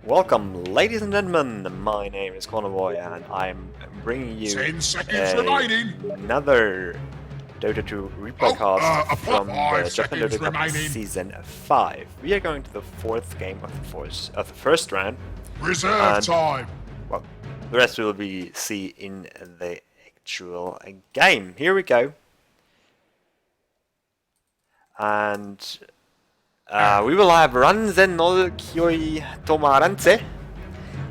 Welcome, ladies and gentlemen. My name is Convoy, and I'm bringing you 10 seconds remaining. another Dota 2 replay cast from the Japandota Cup Season 5. We are going to the fourth game of the first round. Reserve time. Well, the rest will be see in the actual game. Here we go. And we will have Ranzenolkioi Tomarance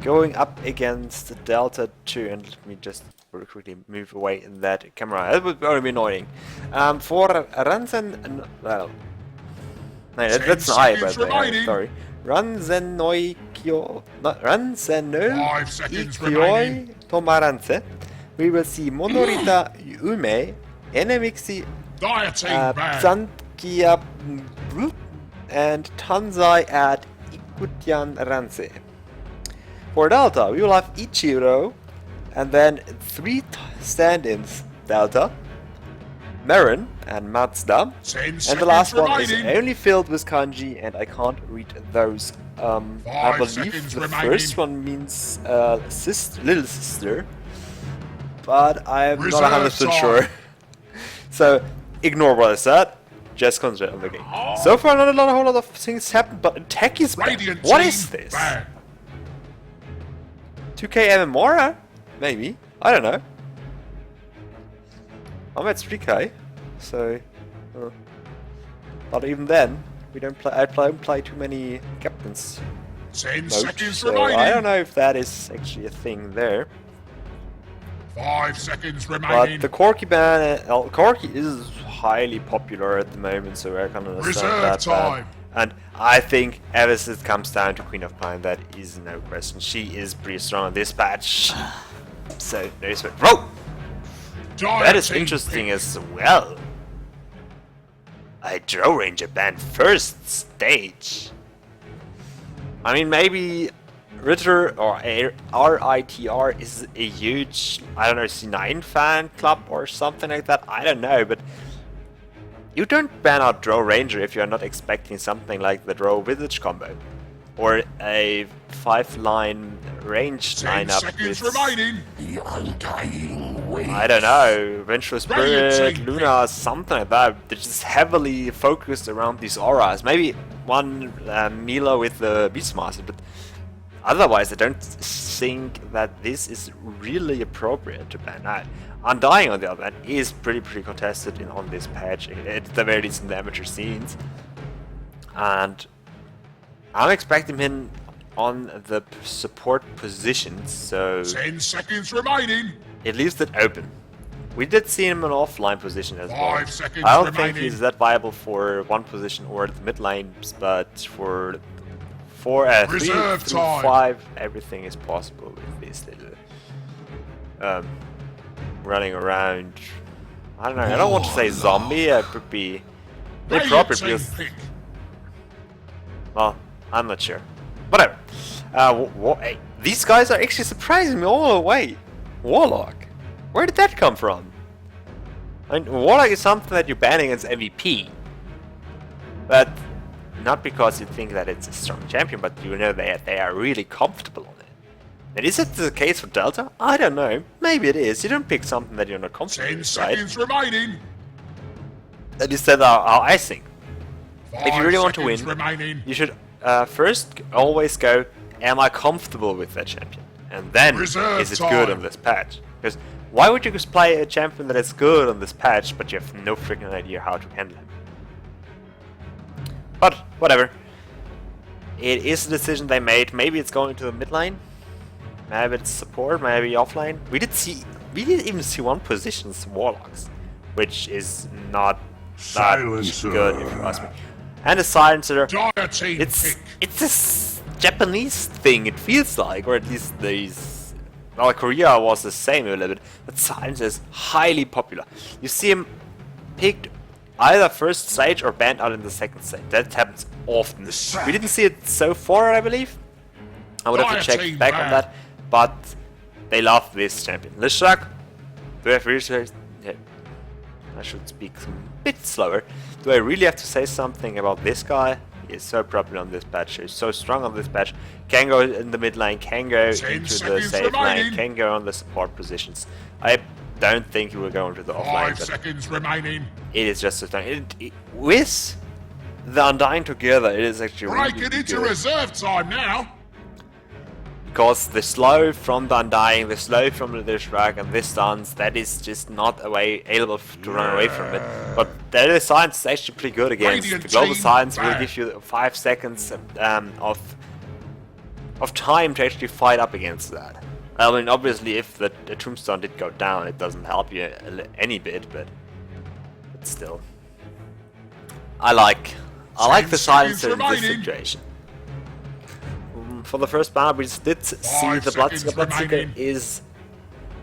going up against delta2, and let me just very quickly move away in that camera. That would be annoying. For Ranzen, well, no, that's an I, by the way. Sorry, Ranzenolkioi Tomarance. We will see Monorita Ume, Enemixi Psankia and Tanzai at Ikutian Ranse. For Delta, we will have Ichiro, and then three stand-ins: Delta, Marin, and Mazda. And the last one is only filled with kanji, and I can't read those. I believe the first one means little sister, but I'm not 100% sure. So ignore what I said. Just concentrate on the game. So far, not a whole lot of things happened, but attack is bad. What is this? 2k MMR? Maybe. I don't know. I'm at 3k, so. But even then, we don't play. I don't play too many captains. 10 seconds so remaining. I don't know if that is actually a thing there. 5 seconds remaining. But the Corki ban, Corki is highly popular at the moment, so I can understand that ban. And I think ever since it comes down to Queen of Pine, that is no question. She is pretty strong on this patch. So there's whoa! That is interesting as well. A Draw Ranger ban first stage. I mean, maybe RITR or RITR is a huge, I don't know, C9 fan club or something like that. I don't know, but you don't ban out Draw Ranger if you're not expecting something like the Draw Visage combo. Or a 5-line range lineup with, I don't know, Vengeful Spirit, Luna, something like that. They're just heavily focused around these auras. Maybe one Mila with the Beastmaster, but otherwise I don't think that this is really appropriate to ban out. Undying, on the other hand, is pretty contested on this patch, at the very least in the amateur scenes. And I'm expecting him on the support position, so 10 seconds remaining. it leaves it open. We did see him in an offline position as well. 5 seconds I don't remaining. think he's that viable for one position or the mid lanes, but for 3 through 5, everything is possible with this little running around. I don't know. I don't want to say zombie. It would be inappropriate because, well, I'm not sure. Whatever. Hey, these guys are actually surprising me all the way. Warlock. Where did that come from? I mean, Warlock is something that you ban against MVP, but not because you think that it's a strong champion, but you know they are really comfortable on it. And is it the case for Delta? I don't know. Maybe it is. You don't pick something that you're not comfortable 10 with, seconds remaining. That is that how I think. If you really want to win, remaining. you should first always go, am I comfortable with that champion? And then, Reserve is it time. good on this patch? Because why would you just play a champion that is good on this patch, but you have no freaking idea how to handle him? But, whatever. It is a decision they made. Maybe it's going to the mid lane. Maybe it's support, maybe offlane. We did even see one position as Warlocks, which is not that good if you ask me. And a silencer, it's this Japanese thing, it feels like, or at least these, well, Korea was the same a little bit, but silencer is highly popular. You see him picked either first stage or banned out in the second stage. That happens often. We didn't see it so far, I believe. I would have to check back on that, but they love this champion. Lishak, do I have research? Yeah, I should speak a bit slower. Do I really have to say something about this guy? is so popular on this patch, is so strong on this patch. Can go in the mid lane, can go into the safe lane, can go on the support positions. I don't think he will go into the offline. 5 seconds remaining. It is just so strong. With the Undying together, it is actually really Breaking into good. reserve time now. Because the slow from the Undying, the slow from the Shrug, and this stance, that is just not able to run away from it. But the other science is actually pretty good against. Radiant The global team science will back. give you 5 seconds of time to actually fight up against that. I mean, obviously, if the tombstone did go down, it doesn't help you any bit, but still, I like the silencer in this situation. For the first banner, we did see the Bloodseeker. Bloodseeker is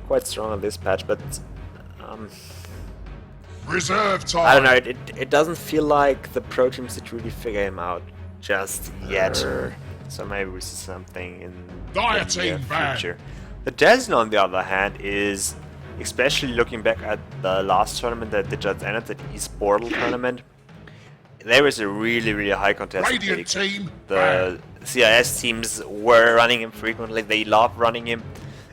quite strong on this patch, but Reserve time. I don't know. It doesn't feel like the pro teams did really figure him out just yet. So maybe we see something in the near future. The Desna, on the other hand, is, especially looking back at the last tournament that they just ended, the East Portal tournament, there was a really high contested Radiant pick. team. The CIS teams were running him frequently. They love running him.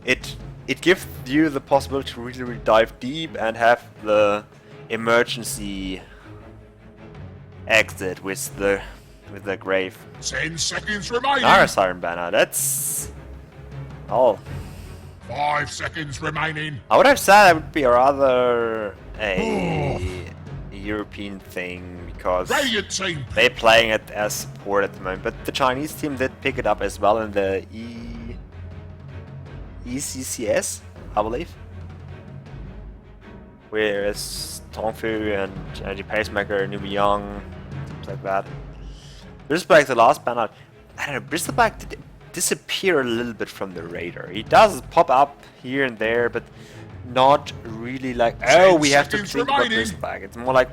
It gives you the possibility to really dive deep and have the emergency exit with the grave. 10 seconds remaining. Nara Siren banner. That's all. 5 seconds remaining. I would have said that would be rather a European thing because Radiant team. they're playing it as support at the moment. But the Chinese team did pick it up as well in the ECCS, I believe. Whereas Tongfu and Energy Pacemaker, Numi Young, things like that. Bristleback, the last banner. I don't know, Bristleback did disappear a little bit from the radar. He does pop up here and there, but not really like, oh, we have to think about Bristleback. It's more like,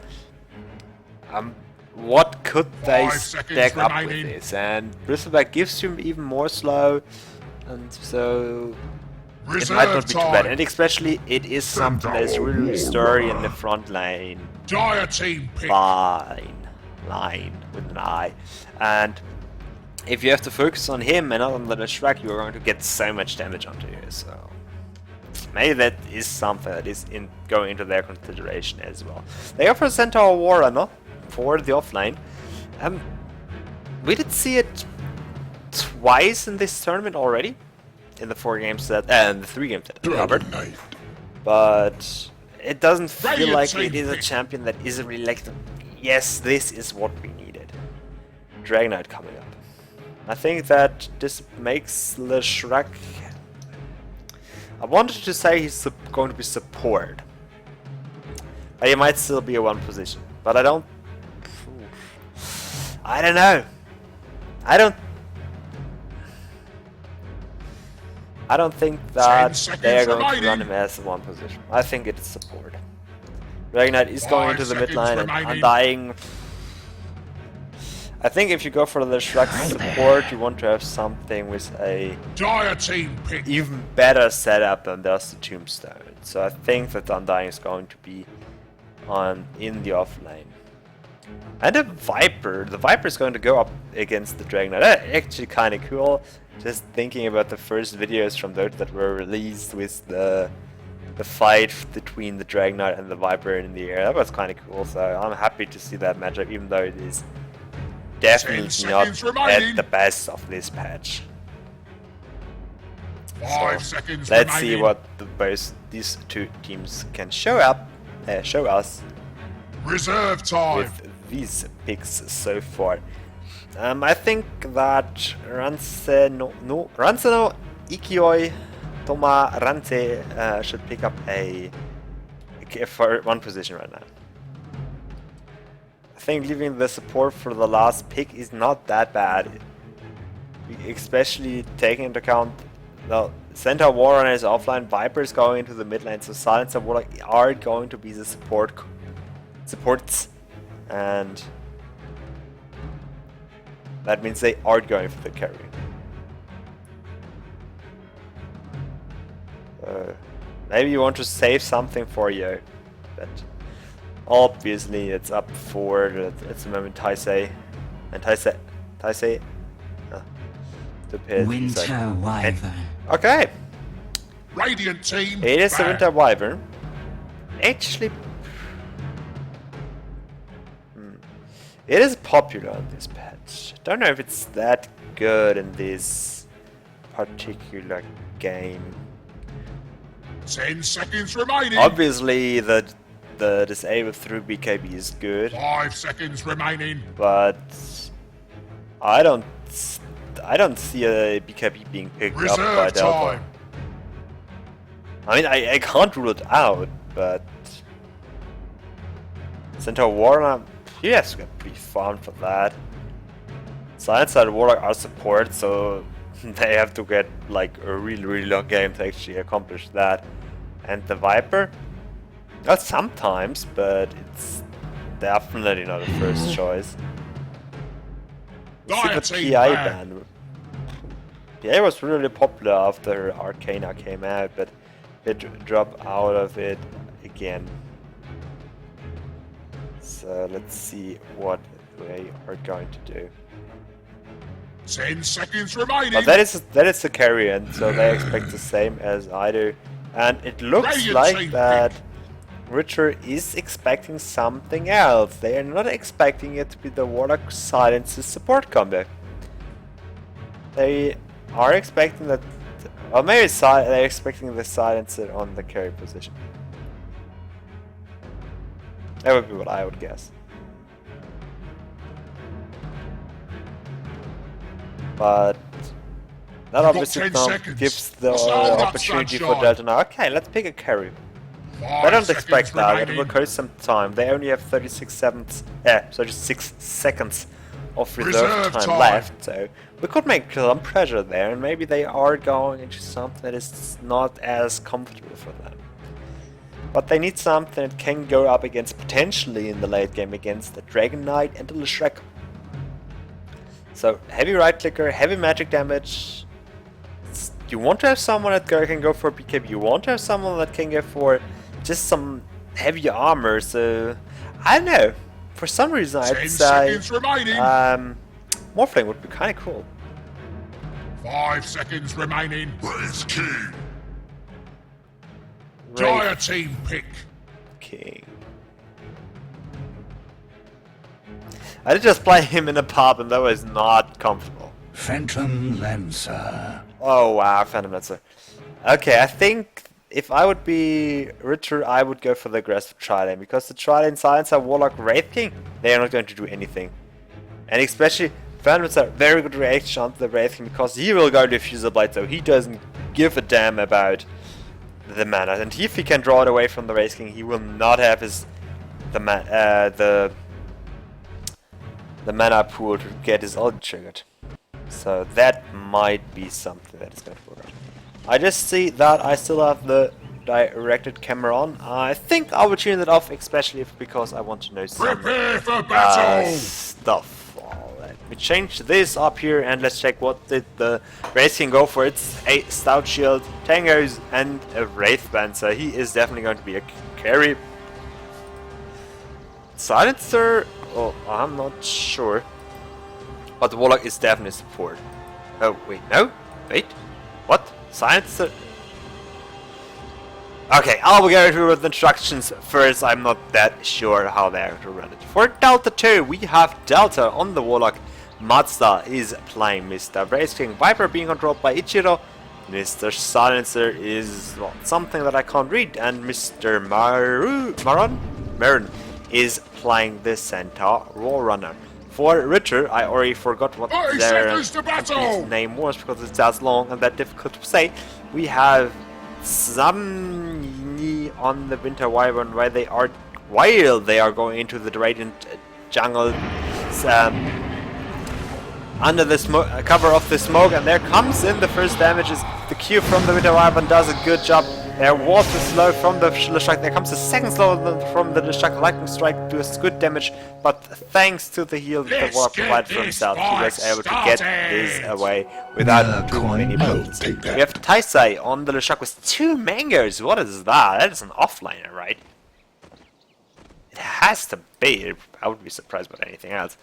what could they stack up with this? And Bristleback gives you even more slow, and so it might not be too bad. And especially, it is something that is really sturdy in the front lane. Dire team pick. Line with an I. And if you have to focus on him and not on the Shrek, you're going to get so much damage onto you. So maybe that is something that is going into their consideration as well. They offer Centaur Warrunner for the offline. We did see it twice in this tournament already, in the 4 games that and the 3 games that I covered. But it doesn't feel like it is a champion that isn't really like the, yes, this is what we needed. Dragon Knight coming up. I think that this makes the Shrek. I wanted to say he's going to be support, but he might still be a 1 position. But I don't know. I don't think that they are going to run him as a 1 position. I think it's support. Dragon Knight is going into the mid line and Undying. I think if you go for the Shrek support, you want to have something with a even better setup than there's the Tombstone. So I think that the Undying is going to be in the offlane. And a Viper. The Viper is going to go up against the Dragon Knight. That's actually kind of cool. Just thinking about the first videos from those that were released with the fight between the Dragon Knight and the Viper in the air. That was kind of cool. So I'm happy to see that matchup, even though it is definitely not at the best of this patch. 5 so seconds let's remaining. see what these 2 teams can show us Reserve time. with these picks so far. I think that Ranseno Ikioi Toma Rante should pick up for 1 position right now. I think leaving the support for the last pick is not that bad, especially taking into account the Centaur Warrunner is offline, Viper is going into the mid lane, so Silencer Warlock are going to be the supports, and that means they are going for the carry. Maybe you want to save something for you, but obviously it's up for at the moment Taisei And Taisei, the pit. Winter Wyvern. Okay, Radiant team. it is the back. Winter Wyvern. Actually, it is popular on this patch. Don't know if it's that good in this particular game. 10 seconds remaining. Obviously, the disabled through BKB is good, 5 seconds remaining. but I don't see a BKB being picked up by Reserve Delta. time. I mean, I can't rule it out, but Centaur Warlock, he has to get pretty farmed for that. Science and Warlock are support, so they have to get like a really long game to actually accomplish that. And the Viper, not sometimes, but it's definitely not a first choice. See Dire the team PI back. ban. PI was really popular after Arcana came out, but it dropped out of it again. So let's see what they are going to do. 10 seconds remaining. But that is the carry, and so they expect the same as I do. And it looks Radiant like team that pick. RITR is expecting something else. They are not expecting it to be the Warlock Silences support combo. They are expecting that, or maybe they're expecting the Silencer on the carry position. That would be what I would guess. But that got obviously 10 now seconds. gives the It's all that opportunity for sunshine. Delta now. Okay, let's pick a carry. 5 I don't seconds expect that. It remaining. will cost some time. They only have 36 seconds of reserve time left, so we could make some pressure there, and maybe they are going into something that is not as comfortable for them. But they need something that can go up against, potentially in the late game, against the Dragon Knight and the Shrek. So heavy right clicker, heavy magic damage. You want to have someone that can go for BKB. You want to have someone that can go for just some heavy armor. So I don't know. For some reason, 10 I'd say seconds remaining. Morphling would be kind of cool. 5 seconds remaining. Raise King. Wraith Dire team pick. King. I did just play him in a pub, and that was not comfortable. Phantom Lancer. Oh wow, Phantom Lancer. Okay, I think if I would be RITR, I would go for the aggressive Trilane, because the Trilane Silencer, Warlock, Wraith King, they are not going to do anything. And especially, Phantom Lancer, very good reaction on the Wraith King, because he will go to Fuser Blade, so he doesn't give a damn about the mana. And if he can draw it away from the Wraith King, he will not have the mana pool to get his ult triggered. So that might be something that is going to work out. I just see that I still have the directed camera on. I think I will turn it off, especially because I want to know some Prepare for battle. stuff. Let me change this up here and let's check what did the Wraith King go for. It's a Stout Shield, Tangos, and a Wraith Band, so he is definitely going to be a carry. Silencer, oh, I'm not sure. But the Warlock is definitely support. Oh, wait, no? Wait, what? Silencer? Okay, I'll go through the instructions first. I'm not that sure how they're going to run it. For Delta 2, we have Delta on the Warlock. Mazda is playing Mr. Wraith King, Viper being controlled by Ichiro. Mr. Silencer is, well, something that I can't read. And Mr. Maron is playing the Centaur Roadrunner. For RITR, I already forgot what 30 their seconds to battle. name was because it's that long and that difficult to say. We have Samni on the Winter Wyvern while they are going into the Radiant jungle under the cover of the smoke, and there comes in the first damages. The Q from the Winter Wyvern does a good job. There was the slow from the Strike. There comes the second slow from the Strike. Lightning Strike does good damage, but thanks to the heal that the Warlock provided for himself, he was able to get this away without too many bullets. We have Taisei on the Leshak with 2 mangoes. What is that? That is an offliner, right? It has to be. I would be surprised about anything else.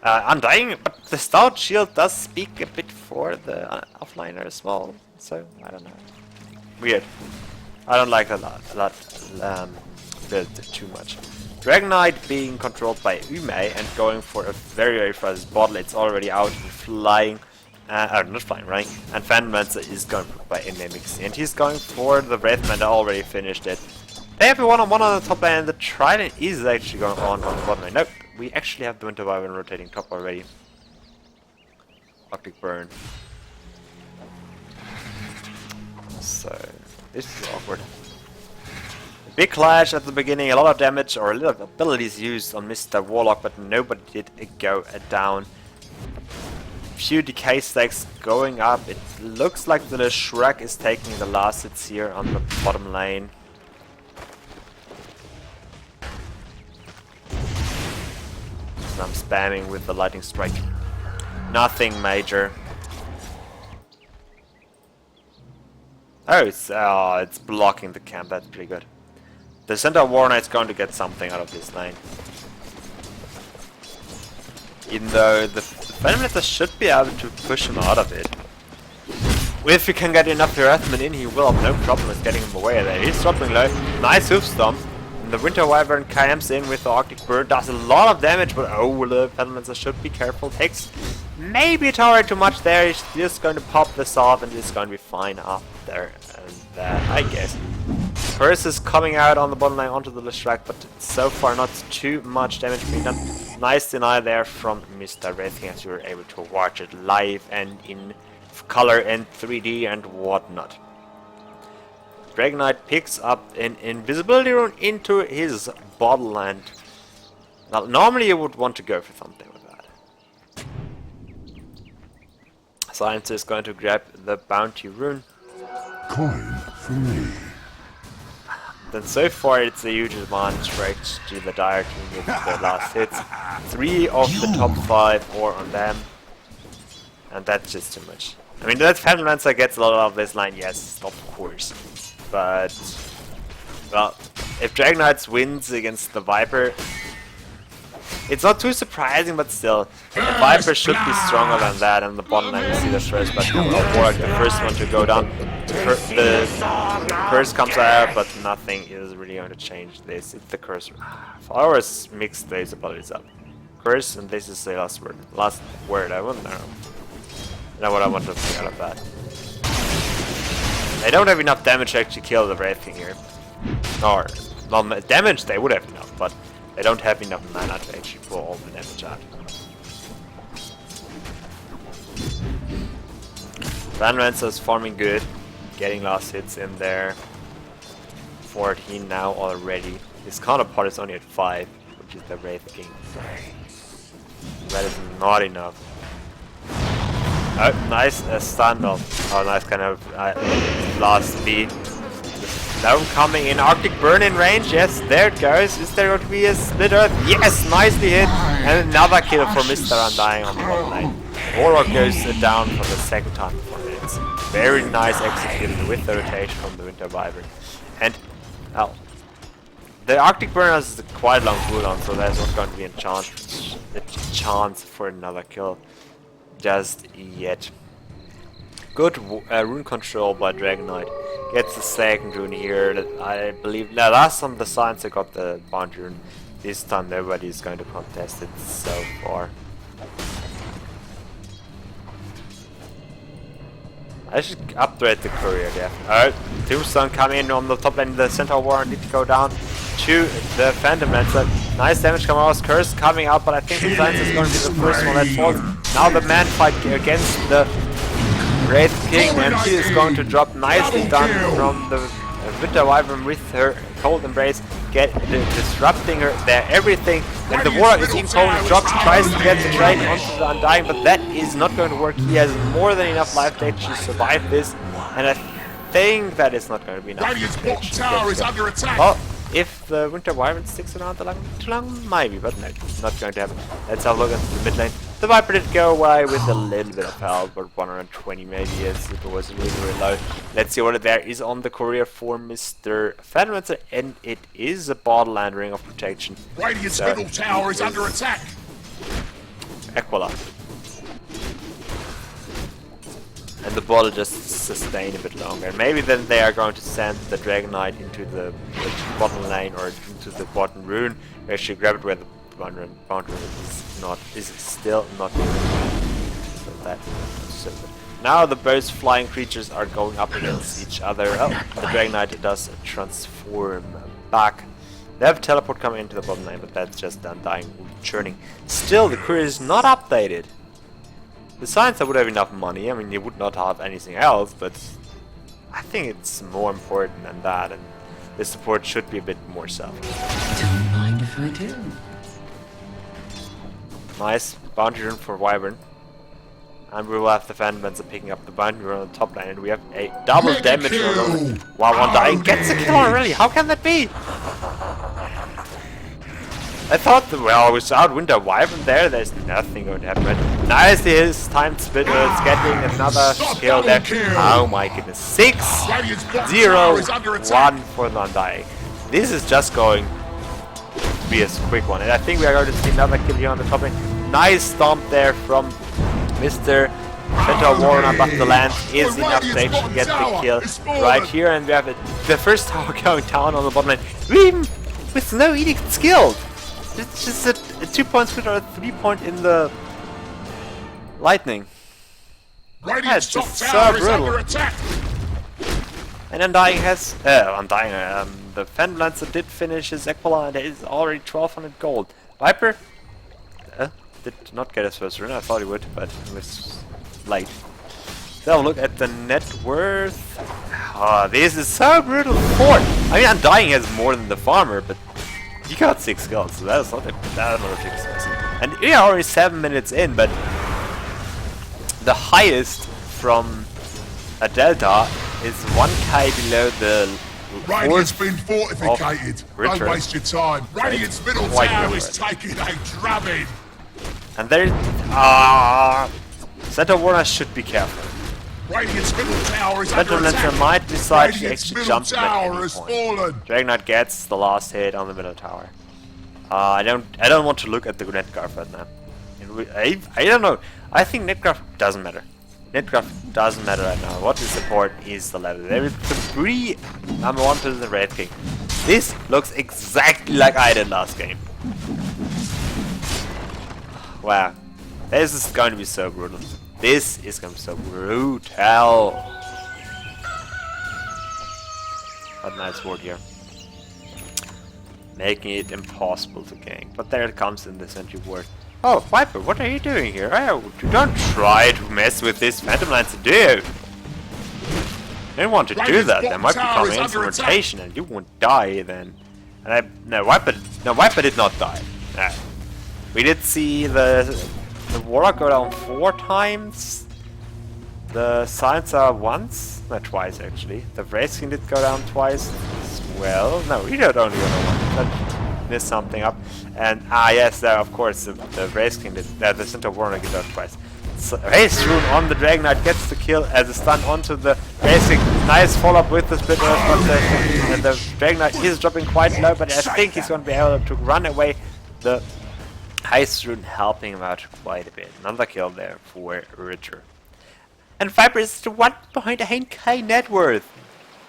Undying, but the stout shield does speak a bit for the offliner as well, so I don't know. Weird. I don't like that build too much. Dragon Knight being controlled by Ume and going for a very fast bottle. It's already out and flying. Not flying, right? And Phantom Lancer is going to put by Mimixy, and he's going for the Wraithman. I already finished it. They have a one-on-one on the top lane, and the Trident is actually going on the bottom lane. Nope, we actually have the Winter Wyvern rotating top already. Arctic Burn. So, this is awkward. A big clash at the beginning, a lot of damage or a lot of abilities used on Mr. Warlock, but nobody did go down. Few decay stacks going up. It looks like the Shrek is taking the last hits here on the bottom lane. So I'm spamming with the lightning strike. Nothing major. Oh, it's blocking the camp. That's pretty good. The Centaur War Knight's going to get something out of this lane. Even though the Phantom Lancer should be able to push him out of it. If you can get enough Earthman in, he will have no problem with getting him away there. He's dropping low. Nice hoof stomp. And the Winter Wyvern camps in with the Arctic Bird. Does a lot of damage, but oh, the Phantom Lancer should be careful. Takes maybe a tower too much there. He's just going to pop this off and it's going to be fine after that, I guess. Curse is coming out on the bottom lane onto the Leshrac, but so far not too much damage being done. Nice deny there from Mr. Wraithking as you were able to watch it live and in color and 3D and whatnot. Dragon Knight picks up an invisibility rune into his bottle, and well, normally you would want to go for something with that. Science is going to grab the bounty rune. Coin for me. Then so far it's a huge advantage for actually the Dire team with their last hits. 3 of the top 5 or on them. And that's just too much. I mean, that Phantom Lancer gets a lot of this line, yes, of course. But, well, if Dragon Knights wins against the Viper, it's not too surprising, but still, the Viper should be stronger than that, and the bottom lane we see the first, but Warlock, the first one to go down. The curse comes out, but nothing is really going to change this. It's the curse. Flowers mix these abilities up. Curse, and this is the last word. Last word, I wouldn't know what I want to think out of that. They don't have enough damage to actually kill the Wraithing here. Or, well, damage they would have enough, but they don't have enough mana to actually pull all the damage out. Van Rancer is farming good, getting last hits in there. 14 now already. His counterpart is only at 5, which is the Wraith King. That is not enough. Oh, nice standoff. Oh, nice kind of last beat. Now coming in, Arctic Burn in range. Yes, there it goes. Is there going to be a split earth? Yes, nicely hit. And another kill for Mr. Undying on the bottom lane. Warlock goes down for the second time in 4 minutes. Very nice executed with the rotation from the Winter Wyvern. And, well, the Arctic Burn has quite a long cooldown, so there's not going to be a chance for another kill just yet. Good rune control by Dragon Knight. Gets the second rune here. I believe last time the Science got the bounty rune. This time nobody's going to contest it so far. I should upgrade the courier there. Alright, Tombstone coming in on the top lane. The Centaur Warren need to go down to the Phantom Lancer. Nice damage coming out. Curse coming out, but I think the Science is going to be the first one that falls. Now the man fight against the Wraith King, and she is going to drop nicely done from the Winter Wyvern with her Cold Embrace, disrupting her there, everything. And the Warlock is even Cold and drops, tries to get the trade onto the Undying, but that is not going to work. He has more than enough life to actually survive this, and I think that is not going to be enough. Radiant's bottom tower is under attack. Well, if the Winter Wyvern sticks around too long, maybe, but no, not going to happen. Let's have a look at the mid lane. The Viper did go away with a little bit of health, but 120 maybe, yes, it was really low. Let's see what there is on the courier for Mr. Phantom Lancer, and it is a Borderland Ring of Protection. Radiant's middle tower is under attack. Aquila. And the ball will just sustain a bit longer. Maybe then they are going to send the Dragon Knight into the bottom lane or into the bottom rune. Actually grab it where the boundary is still not even. So that's so good. Now the both flying creatures are going up against each other. Oh, the Dragon Knight does transform back. They have teleport coming into the bottom lane, but that's just Undying churning. Still, the crew is not updated. The Science would have enough money. I mean, they would not have anything else, but I think it's more important than that, and the support should be a bit more selfish. Don't mind if I do. Nice bounty rune for Wyvern. And we will have the Phantoms picking up the bounty rune on the top lane, and we have a double damage rune. Wow, Undying gets a kill already! How can that be? I thought, well, without Winter Wyvern there's nothing going to happen. But nice, his time splitter is getting another skill there. Oh my goodness. 6-0-1 for the Undying. This is just going to be a quick one. And I think we are going to see another kill here on the top lane. Nice stomp there from Mr. Centaur Warner, but the land is enough to actually get the kill right here. And we have the first tower going down on the bottom lane. Even with no edict skill. It's just a 2-point split or a 3-point in the lightning. That's just so brutal. And Undying has the Phantom Lancer did finish his Aquila, and there is already 1200 gold. Viper did not get his first rune. I thought he would, but it was late. So look at the net worth. Oh, this is so brutal. 4. I mean, Undying has more than the farmer, but he got 6 kills, so that is not a big success. And we are already 7 minutes in, but the highest from a Delta is 1k below the Radiant's been fortificated. Don't RITR. waste your time. Radiant's middle tower is taking a drubbing. And there, Centaur Warner should be careful. Radiant's middle tower is Centaur under Lancer attack. might decide to Radiant's actually middle jump at tower any has point. fallen. Dragon Knight gets the last hit on the middle tower. I don't want to look at the Netgraph right now. I don't know. I think Netgraph doesn't matter. Netgraph doesn't matter right now. What is important is the level. There is the 3 number 1 position Red King. This looks exactly like I did last game. Wow. This is going to be so brutal. This is going to be so brutal. But nice ward here. Making it impossible to gank. But there it comes in the sentry ward. Oh, Viper, what are you doing here? Oh, don't try to mess with this Phantom Lancer, do you? You don't want to do that. There might be coming in some rotation and you won't die then. And no, Viper did not die. No. We did see the Warlock go down 4 times. The Silencer once. Not twice actually. The Wraith King did go down twice as well. No, he did only go down once. That missed something up. And yes, of course the Wraith King did. The Centaur Warner did that twice. So, Haste Rune on the Dragon Knight gets the kill as a stun onto the Wraith King. Nice follow up with the Split Earth, but the Dragon Knight is dropping quite low, but I think he's going to be able to run away. The Haste Rune helping him out quite a bit. Another kill there for RITR. And Viper is the 1.8k net worth.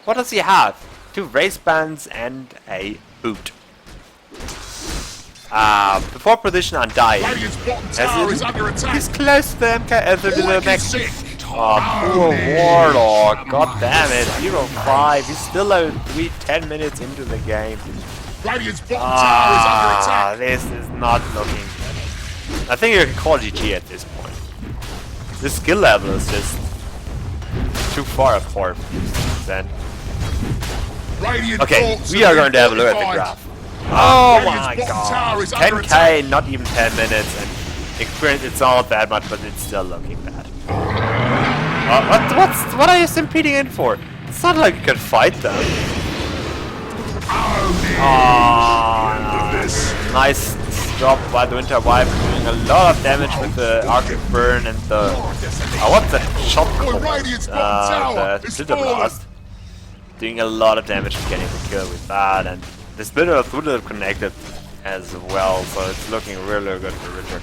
What does he have? 2 race bands and a boot. The 4th position Undying. He's close to the MK as a little next. Oh, poor Warlock. God damn it. 0-5. He's still 10 minutes into the game. This is not looking good. I think you can call GG at this point. The skill level is just too far apart then. Okay, we are going to have a look at the graph. Oh my god. 10k, not even 10 minutes, and experience it's not that much, but it's still looking bad. What are you stampeding in for? It's not like you can fight them. Nice drop by the Winter Wife, doing a lot of damage with the Arctic Burn and the... what's that shot called? The Splitter Blast. Doing a lot of damage and getting the kill with that, and the Splitter Earth would have connected as well, so it's looking really good for RITR.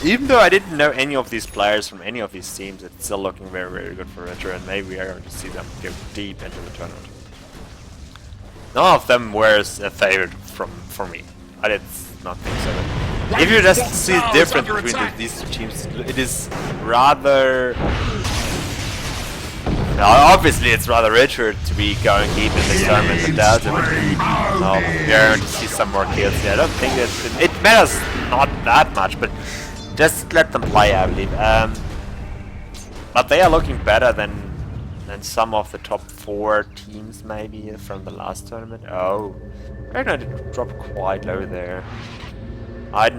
even though I didn't know any of these players from any of these teams, it's still looking very, very good for RITR, and maybe we are going to see them go deep into the tournament. None of them were a favorite for me. I did not think so. But if you just see the difference between these two teams, it is rather... Now, obviously, it's rather RITR to be going deep in this tournament than Delta, but we are going to see some more kills here. I don't think it matters not that much, but just let them play, I believe. But they are looking better than some of the top 4 teams, maybe, from the last tournament. Oh, right now it dropped quite low there.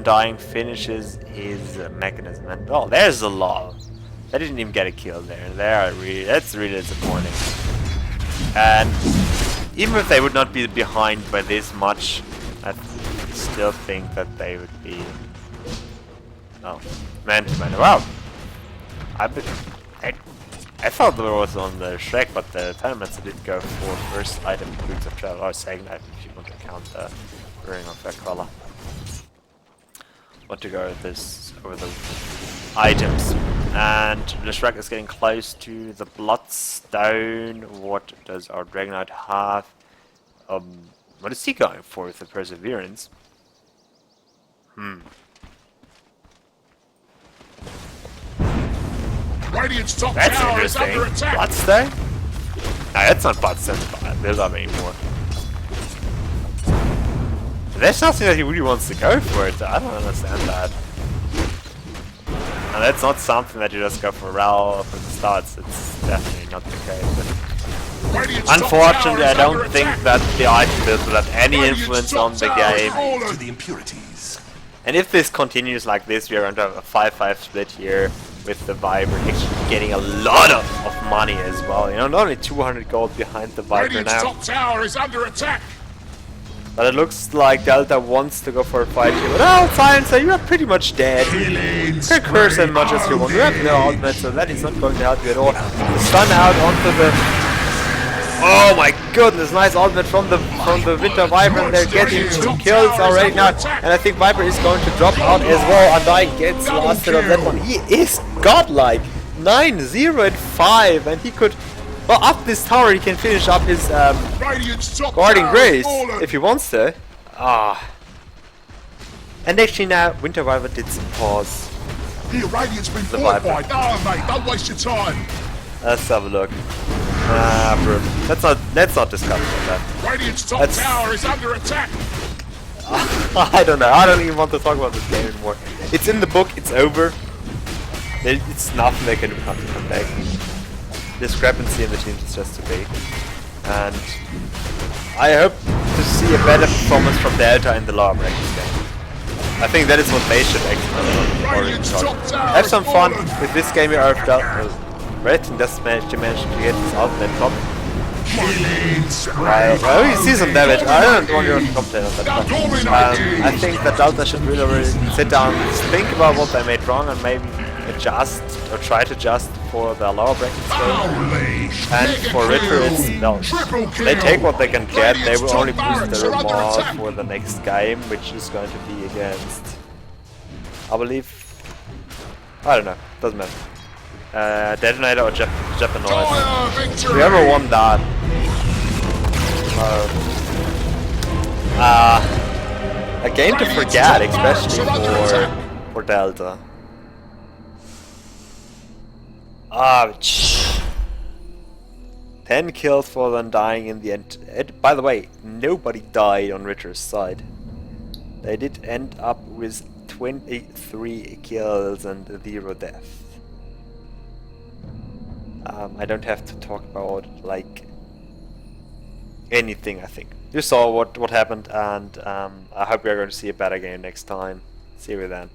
Dying finishes his mechanism, and oh, there's a lull. They didn't even get a kill there. That's really disappointing. And even if they would not be behind by this much, I still think that they would be... Oh, man to man. Wow! I thought there was on the Shrek, but the tournaments did go for first item, boots of travel, or second item if you want to count the ring of that color. Want to go over the items. And the Shrek is getting close to the Bloodstone. What does our Dragonite have? What is he going for with the Perseverance? Radiant's top That's tower is interesting. under attack. Bloodstone? No, that's not Bloodstone build up anymore. There's something that he really wants to go for it. I don't understand that. And that's not something that you just go for Ralph from the start. It's definitely not the case. But unfortunately, I don't think that the item build will have any influence on the game. To the impurities. And if this continues like this, we are going to have a 5-5 split here with the Viper actually getting a lot of money as well. You know, not only 200 gold behind the Viper Radiant's now. top tower is under attack. But it looks like Delta wants to go for a fight here. But oh, Silencer, you are pretty much dead. You can curse as much as you want. You have no ultimate, so that is not going to help you at all. The stun out onto the... Oh my goodness, nice ultimate from the Winter Viper, and they're getting 2 kills already now. And I think Viper is going to drop out as well. Undying gets last hit on that one. He is godlike. 9-0 and 5, and he could... Well, up this tower he can finish up his Guarding Grace if he wants to. And actually now Winter Viper did some pause. Here, Radiant's been fortified. Oh mate, don't waste your time. Let's have a look. Bro. Let's not discuss that. Radiant's top tower is under attack. I don't know. I don't even want to talk about this game anymore. It's in the book. It's over. It's nothing they can do to come back. Discrepancy in the teams is just too big, and I hope to see a better performance from Delta in the lower brackets game. I think that is what they should expect. Have some fun with this game here. Red just managed to get his ultimate top. Well, you see some damage. I don't want you to complain on that, but I think that Delta should really sit down, think about what they made wrong, and maybe adjust or try to adjust for the lower brackets game. And for RITR, it's no. They take what they can get. They will only boost their remorse for the next game, which is going to be against, I believe, I don't know, doesn't matter. Detonator or Japandota. Whoever won that. A game to forget, especially for Delta. 10 kills for them dying in the end. By the way, nobody died on RITR's side. They did end up with 23 kills and 0 deaths. I don't have to talk about like anything. I think you saw what happened, and I hope we are going to see a better game next time. See you then.